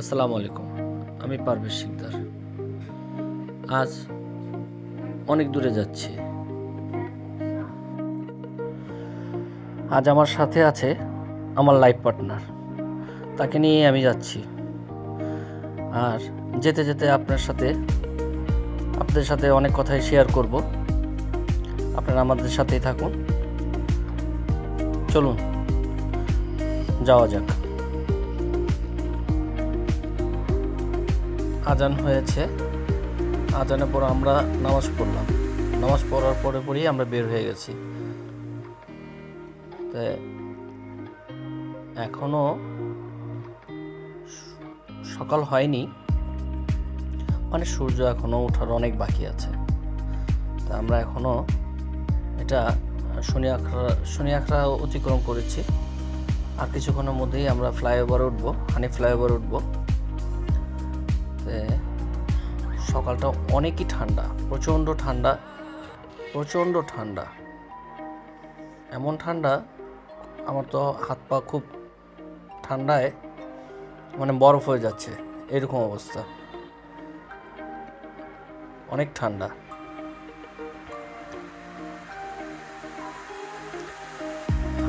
আসসালামু আলাইকুম। আমি পারভেজ শিকদার। আজ অনেক দূরে যাচ্ছি। আজ আমার সাথে আছে আমার লাইফ পার্টনার, তাকে নিয়ে আমি যাচ্ছি। আর যেতে যেতে আপনাদের সাথে অনেক কথাই শেয়ার করব। আপনারা আমাদের সাথেই থাকুন। চলুন যাওয়া যাক। আজান হয়েছে, আজানের পর আমরা নামাজ পড়লাম। নামাজ পড়ার পরেই আমরা বের হয়ে গেছি। তো এখনো সকাল হয়নি, মানে সূর্য এখনো ওঠার অনেক বাকি আছে। তা আমরা এখনো এটা শনি আখড়া অতিক্রম করেছি। আর কিছুক্ষণের মধ্যেই আমরা ফ্লাইওভারে উঠবো, হানি ফ্লাইওভারে উঠবো। সকালটা অনেকই ঠান্ডা, প্রচণ্ড ঠান্ডা। এমন ঠান্ডা, আমার তো হাত পা খুব ঠান্ডায় মানে বরফ হয়ে যাচ্ছে, এরকম অবস্থা। অনেক ঠান্ডা।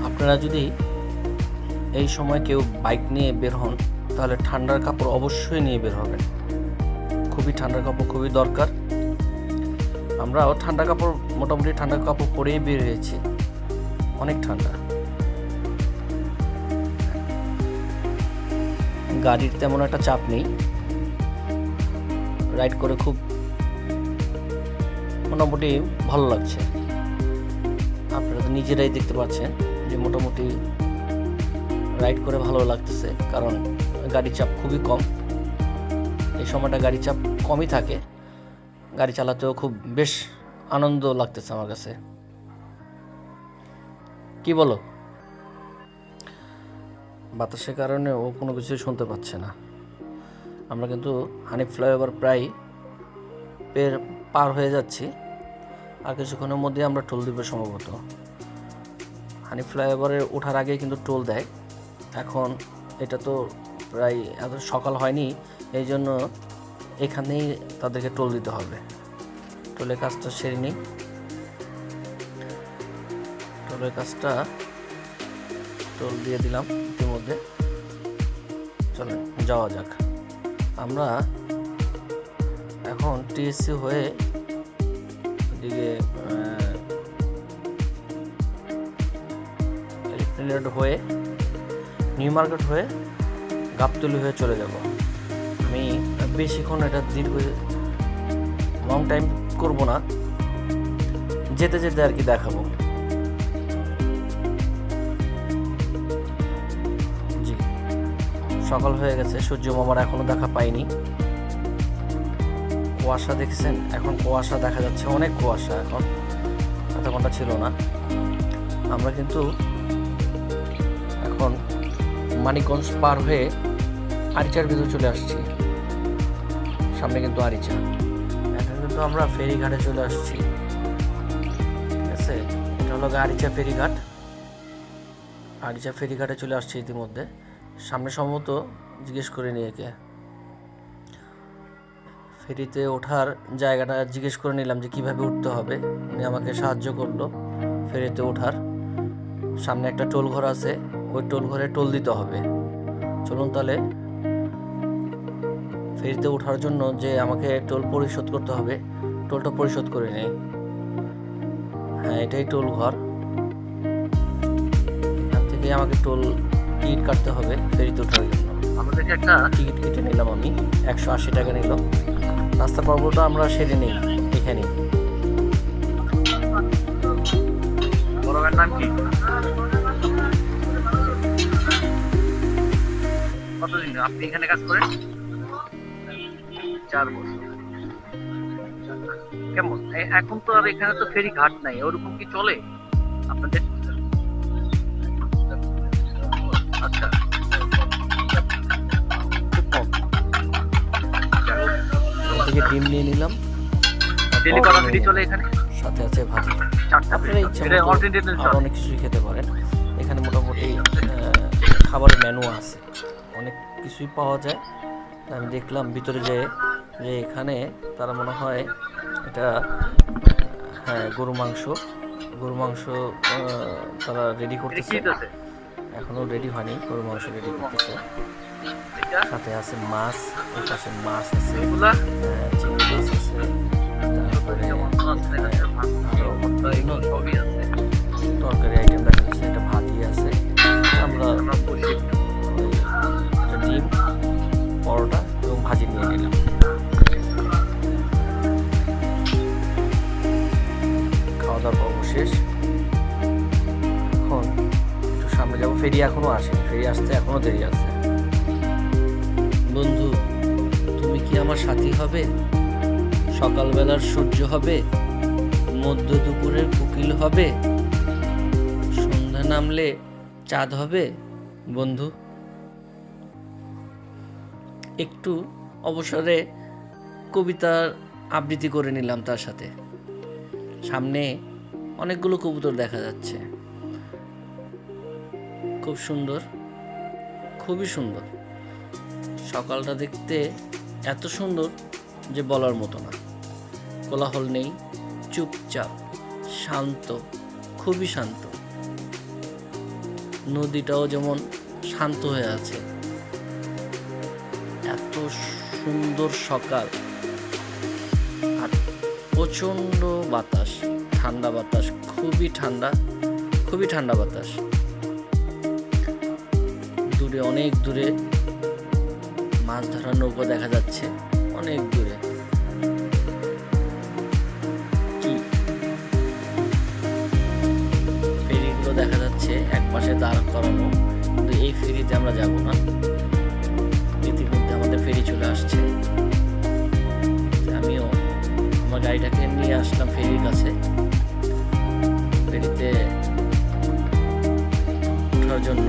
আপনারা যদি এই সময় কেউ বাইক নিয়ে বের হন, তাহলে ঠান্ডার কাপড় অবশ্যই নিয়ে বের হবেন। খুবই ঠান্ডার কাপড় খুবই দরকার। আমরাও মোটামুটি ঠান্ডা কাপড় পরেই বের হয়েছি। অনেক ঠান্ডা। গাড়ির তেমন একটা চাপ নেই, রাইড করে খুব মোটামুটি ভালো লাগছে। আপনারা তো নিজেরাই দেখতে পাচ্ছেন যে মোটামুটি রাইড করে ভালো লাগতেছে, কারণ গাড়ির চাপ খুবই কম। এই সময়টা গাড়ি চাপ কমই থাকে, গাড়ি চালাতেও খুব বেশ আনন্দ লাগতেছে আমার কাছে। কি বলো? বাতাসের কারণে ও কোনো কিছুই শুনতে পাচ্ছে না। আমরা কিন্তু হানি ফ্লাইওভার প্রায় পার হয়ে যাচ্ছি। আর কিছুক্ষণের মধ্যে আমরা টোল দিব সম্ভবত। হানি ফ্লাইওভারে ওঠার আগে কিন্তু টোল দেয়। এখন এটা তো প্রায় এত সকাল হয়নি, এই জন্য এখানেই তাদেরকে টোল দিতে হবে। টোলের কাজটা সেরে নিই। টোল দিয়ে দিলাম ইতিমধ্যে। চলেন যাওয়া যাক। আমরা এখন টিএসসি হয়ে এদিকে এলিফ্যান্ট হয়ে নিউ মার্কেট হয়ে গাবতলী হয়ে চলে যাব। আমি বেশিক্ষণ এটা লং টাইম করব না, যেতে যেতে আর কি দেখাবো। জি, সকাল হয়ে গেছে, সূর্য মামার এখনো দেখা পাইনি। কুয়াশা দেখছেন? এখন কুয়াশা দেখা যাচ্ছে, অনেক কুয়াশা। এখন এত ঘন্টা ছিল না। আমরা কিন্তু এখন মানিকগঞ্জ পার হয়ে আরিচার ভিতরে চলে আসছি। সামনে কিন্তু আরিচা। এখন কিন্তু আমরা ফেরিঘাটে চলে আসছি। ঠিক আছে, এটা হলো আরিচা ফেরিঘাট। আরিচা ফেরিঘাটে চলে আসছি ইতিমধ্যে। সামনে সম্ভবত জিজ্ঞেস করে নিয়ে একে ফেরিতে ওঠার জায়গাটা জিজ্ঞেস করে নিলাম যে কিভাবে উঠতে হবে। উনি আমাকে সাহায্য করলো ফেরিতে ওঠার। সামনে একটা টোল ঘর আছে, ওই টোল ঘরে টোল দিতে হবে। চলুন তাহলে ফেরিতে ওঠার জন্য যে আমাকে টোল পরিশোধ করতে হবে, টোলটা পরিশোধ করে নেই। হ্যাঁ, এটাই টোল ঘর। এখান থেকে আমাকে টিকিট কাটতে হবে ফেরিতে ওঠার জন্য। আমাদেরকে একটা টিকিট কেটে নিলাম আমি, 180 টাকা নিল। রাস্তা পর্বটা আমরা সেরে নিই এখানে। বড় নাম কি? কতদিন আপনি এখানে কাজ করেন? 4 বছর। কেমন এখন তো আর এখানে তো ফেরি ঘাট নাই, ওরকম কি চলে আপনাদের? আচ্ছা, খুব কম। থেকে ডিম নিয়ে নিলাম। ডেলি কটা ফেরি চলে এখানে? সাথে আছে ভাজি। আপনারা ইচ্ছা মতো অনেক কিছুই খেতে পারেন। এখানে মোটামুটি খাবারের মেনু আছে, অনেক কিছুই পাওয়া যায়। আমি দেখলাম ভিতরে যে এখানে তারা মনে হয় এটা, হ্যাঁ, গরু মাংস তারা রেডি করতেছে, এখনো রেডি হয়নি, গরু মাংস রেডি করতেছে। সাথে আছে মাছ, ওই পাশে মাছ আছে, চিংড়ি মাছ আছে, তারপরে আরো বিভিন্ন তরকারি আইটেম দেখা যাচ্ছে, একটা ভাজি আছে, আমরা একটা ডিম, পরোটা এবং ভাজি নিয়ে নিলাম। খাওয়া দাওয়ার পর্ব শেষ। এখন একটু সামনে যাবো, ফেরি এখনো আসেনি, ফেরি আসতে এখনো দেরি আছে। বন্ধু, তুমি কি আমার সাথী হবে? সকালবেলার সূর্য হবে, মধ্য দুপুরের কোকিল হবে, সন্ধ্যা নামলে চাঁদ হবে বন্ধু। একটু অবসরে কবিতার আবৃত্তি করে নিলাম তার সাথে। সামনে অনেকগুলো কবুতর দেখা যাচ্ছে, খুব সুন্দর, খুবই সুন্দর। সকালটা দেখতে এত সুন্দর যে বলার মতো না। কোলাহল নেই, চুপচাপ, শান্ত, খুবই শান্ত। নদীটাও যেমন শান্ত হয়ে আছে। এত সুন্দর সকাল, আর প্রচণ্ড বাতাস, ঠান্ডা বাতাস, খুবই ঠান্ডা, খুবই ঠান্ডা বাতাস। দূরে, অনেক দূরে মাছ ধরার নৌকা দেখা যাচ্ছে, অনেক দূরে। কি ফেরিগুলো দেখা যাচ্ছে এক পাশে দাঁড় করানো, কিন্তু এই ফেরিতে আমরা যাব না। ইতিমধ্যে আমাদের ফেরি চলে আসছে। আমিও আমার গাড়িটাকে নিয়ে আসলাম ফেরির কাছে, ফেরিতে ওঠার জন্য।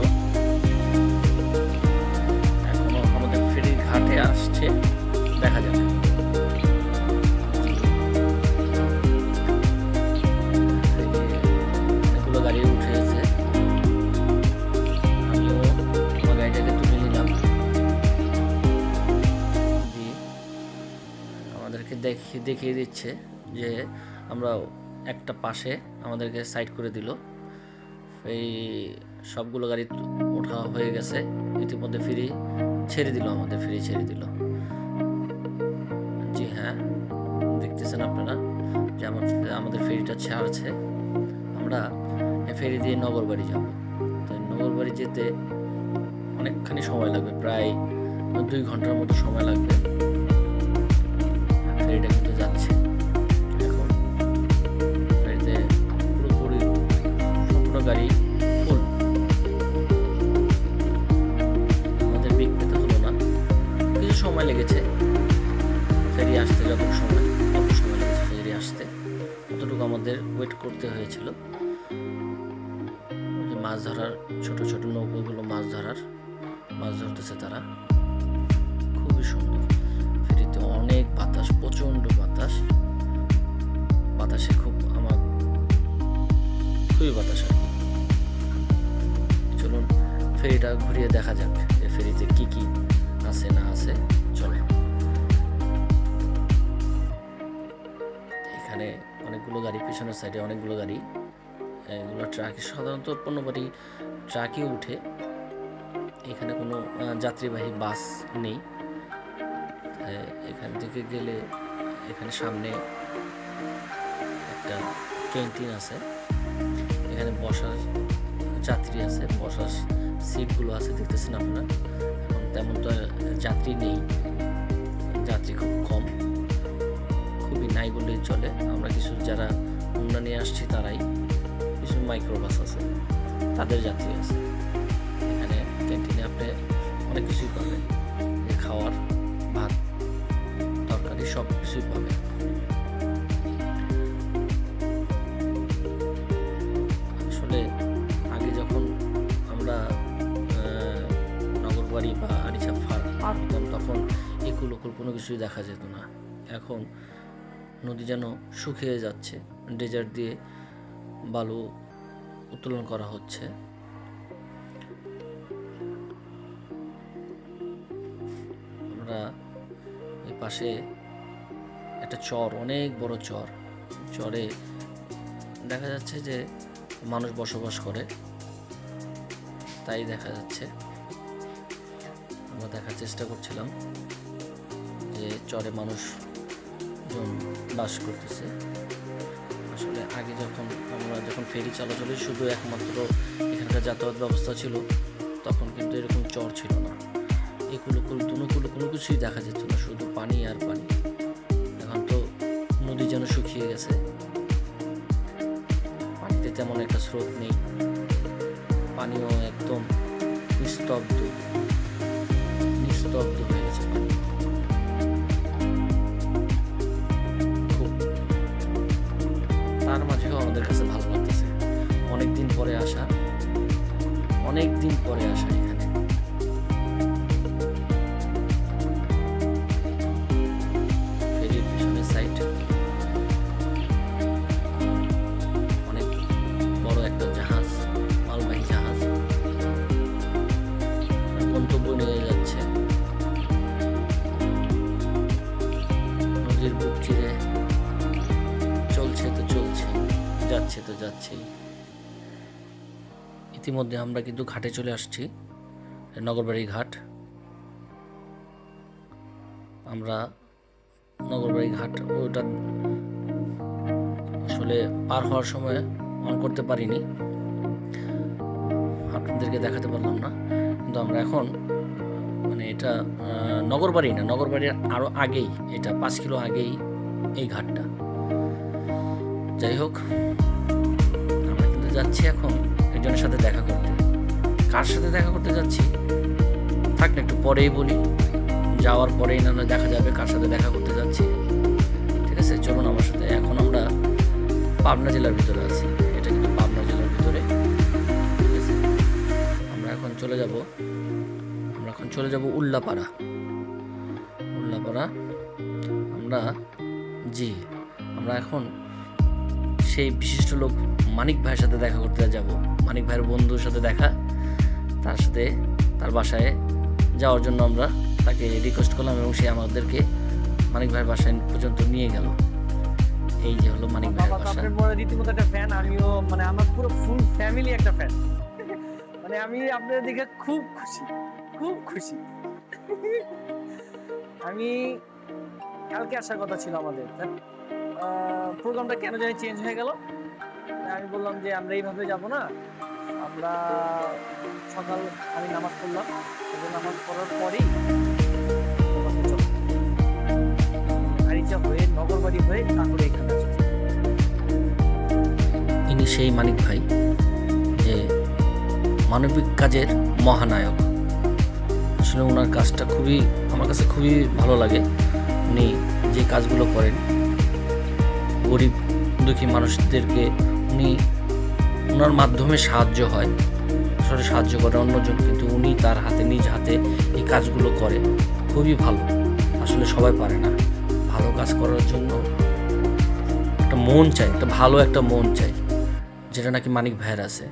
এখনো আমাদের ফেরির ঘাটে আসছে, দেখা যাবে। অনেকগুলো গাড়ি উঠে গেছে, আমিও আমার গাড়িটাকে তুলে নিলাম। আমাদেরকে দেখিয়ে দিচ্ছে যে আমরা একটা পাশে আমাদেরকে সাইড করে দিল। এই সবগুলো গাড়ি ওঠা হয়ে গেছে, ইতিমধ্যে ফেরি ছেড়ে দিল, আমাদের ফেরি ছেড়ে দিল। জি হ্যাঁ, দেখতেছেন আপনারা যে আমাদের ফেরিটা ছাড়ছে। আমরা ফেরি দিয়ে নগরবাড়ি যাব। তো নগরবাড়ি যেতে অনেকখানি সময় লাগবে, প্রায় 2 ঘন্টার মতো সময় লাগবে। ফেরিটা কিন্তু যাচ্ছে এখন। ফেরিতে পুরোপুরি সম্পূর্ণ গাড়ি ফুল। আমাদের বেগ পেতে হলো না, কিছু সময় লেগেছে ফেরি আসতে, যত সময় লেগেছে ফেরি আসতে, ততটুকু আমাদের ওয়েট করতে হয়েছিল। মাছ ধরার ছোট ছোট নৌকোগুলো মাছ ধরতেছে তারা, খুবই সুন্দর। ফেরিতে অনেক বাতাস, প্রচন্ড বাতাস, বাতাসে আমার খুবই বাতাস আর কি। চলুন ফেরিটা ঘুরিয়ে দেখা যাক যে ফেরিতে কি কি আছে না আছে। চলো, এখানে অনেকগুলো গাড়ি, পিছনের সাইডে অনেকগুলো গাড়ি, এগুলো ট্রাকে, সাধারণত পণ্যবাহী ট্রাকে উঠে। এখানে কোনো যাত্রীবাহী বাস নেই। এখান থেকে গেলে এখানে সামনে একটা ক্যান্টিন আছে, এখানে বসার যাত্রী আছে, বসার সিটগুলো আছে, দেখতেছেন আপনারা। এখন তেমন তো যাত্রী নেই, যাত্রী খুব কম, খুবই নাই বললেই চলে। আমরা কিছু যারা হোন্ডা নিয়ে আসছি তারাই, কিছু মাইক্রোবাস আছে, তাদের যাত্রী আছে। এখানে ক্যান্টিনে আপনি অনেক কিছুই পাবেন, খাওয়ার, ভাত, তরকারি, সব কিছুই পাবেন। আসলে আগে যখন আমরা নগরবাড়ি বা আরিচা পার হতাম, তখন একুল ওকুল কোনো কিছুই দেখা যেত না। এখন নদী যেন শুকিয়ে যাচ্ছে, ডেজার্ট দিয়ে বালু উত্তোলন করা হচ্ছে। আমরা আমরা এই পাশে একটা চর, অনেক বড় চর, চরে দেখা যাচ্ছে যে মানুষ বসবাস করে, তাই দেখা যাচ্ছে। আমরা দেখার চেষ্টা করছিলাম যে চরে মানুষজন বাস করতেছে। আসলে আগে যখন ফেরি চলাচলে শুধু একমাত্র এখানকার যাতায়াত ব্যবস্থা ছিল, তখন কিন্তু এরকম চর ছিল না। এই কুলুকুল দুনুকুল কোনো কিছুই দেখা যেত না, শুধু পানি আর পানি। এখন তো নদী যেন শুকিয়ে গেছে, পানিতে তেমন একটা স্রোত নেই, পানিও একদম নিস্তব্ধ হয়ে গেছে পানি। খুব তার মাঝেও আমাদের কাছে ভালো লাগতেছে, অনেকদিন পরে আসা এখানে। ফেরির পিছনের সাইড অনেক বড় একটা জাহাজ, মালবাহী জাহাজ গন্তব্য নিয়ে যাচ্ছে। নদীর বুক চিরে চলছে, যাচ্ছে তো যাচ্ছেই। ইতিমধ্যে আমরা কিন্তু ঘাটে চলে আসছি, নগরবাড়ি ঘাট। আমরা নগরবাড়ি ঘাট ওটা আসলে পার হওয়ার সময় অন করতে পারিনি, আপনাদেরকে দেখাতে পারলাম না। কিন্তু আমরা এখন এটা নগরবাড়ি না, নগরবাড়ির আরো আগেই, এটা 5 কিলো আগেই এই ঘাটটা। যাই হোক, আমরা কিন্তু যাচ্ছি এখন একজনের সাথে দেখা করতে। কার সাথে দেখা করতে যাচ্ছি থাক না, একটু পরেই বলি, যাওয়ার পরেই না দেখা যাবে কার সাথে দেখা করতে যাচ্ছি। ঠিক আছে, চলুন আমার সাথে। এখন আমরা পাবনা জেলার ভিতরে আছি, এটা কিন্তু পাবনা জেলার ভিতরে। ঠিক আছে, আমরা এখন চলে যাব উল্লাপাড়া। আমরা এখন সেই বিশিষ্ট লোক মানিক ভাইয়ের সাথে দেখা করতে যাব। মানিক ভাইয়ের বন্ধুর সাথে দেখা, তার বাসায় যাওয়ার জন্য আমরা তাকে রিকোয়েস্ট করলাম এবং সে আমাদেরকে মানিক ভাইয়ের বাসায় পর্যন্ত নিয়ে গেল। এই যে হলো মানিক ভাইয়ের বাসা। রীতিমতো একটা ফ্যান, আমিও আমার পুরো ফুল ফ্যামিলি একটা ফ্যান। আমি আপনাদের দেখে খুব খুশি। আমি কালকে আসার কথা ছিল আমাদের, প্রোগ্রামটা কেন জানি চেঞ্জ হয়ে গেল। আমি বললাম যে আমরা এইভাবে যাব না, আমরা সকাল আমি নামাজ পড়লাম, নামাজ পড়ার পরেই আরিচা হয়ে নগরবাড়ি হয়ে তারপরে এখানে আসছি। ইনি সেই মানিক ভাই যে মানবিক কাজের মহানায়ক। আসলে ওনার কাজটা আমার কাছে খুবই ভালো লাগে। উনি যে কাজগুলো করেন, গরিব দুঃখী মানুষদেরকে ওনার মাধ্যমে সাহায্য হয়, আসলে সাহায্য করে অন্যজন, কিন্তু উনি তার নিজ হাতে এই কাজগুলো করে। খুবই ভালো, আসলে সবাই পারে না। ভালো কাজ করার জন্য একটা মন চাই, ভালো একটা মন চাই, যেটা নাকি মানিক ভাইয়ের আছে।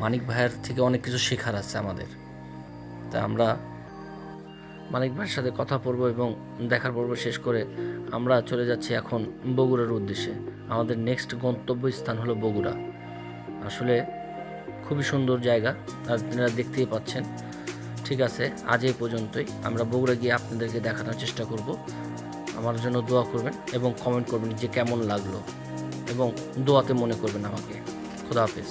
মানিক ভাইয়ের থেকে অনেক কিছু শেখার আছে আমাদের। তাই আমরা মানিক ভাইয়ের সাথে কথা বলবো এবং দেখার পর্ব শেষ করে আমরা চলে যাচ্ছি এখন বগুড়ার উদ্দেশ্যে। আমাদের নেক্সট গন্তব্যস্থান হলো বগুড়া। আসলে খুবই সুন্দর জায়গা, আপনারা দেখতেই পাচ্ছেন। ঠিক আছে, আজ এই পর্যন্তই। আমরা বগুড়া গিয়ে আপনাদেরকে দেখানোর চেষ্টা করব। আমার জন্য দোয়া করবেন এবং কমেন্ট করবেন যে কেমন লাগলো, এবং দোয়াতে মনে করবেন আমাকে। খোদা হাফেজ।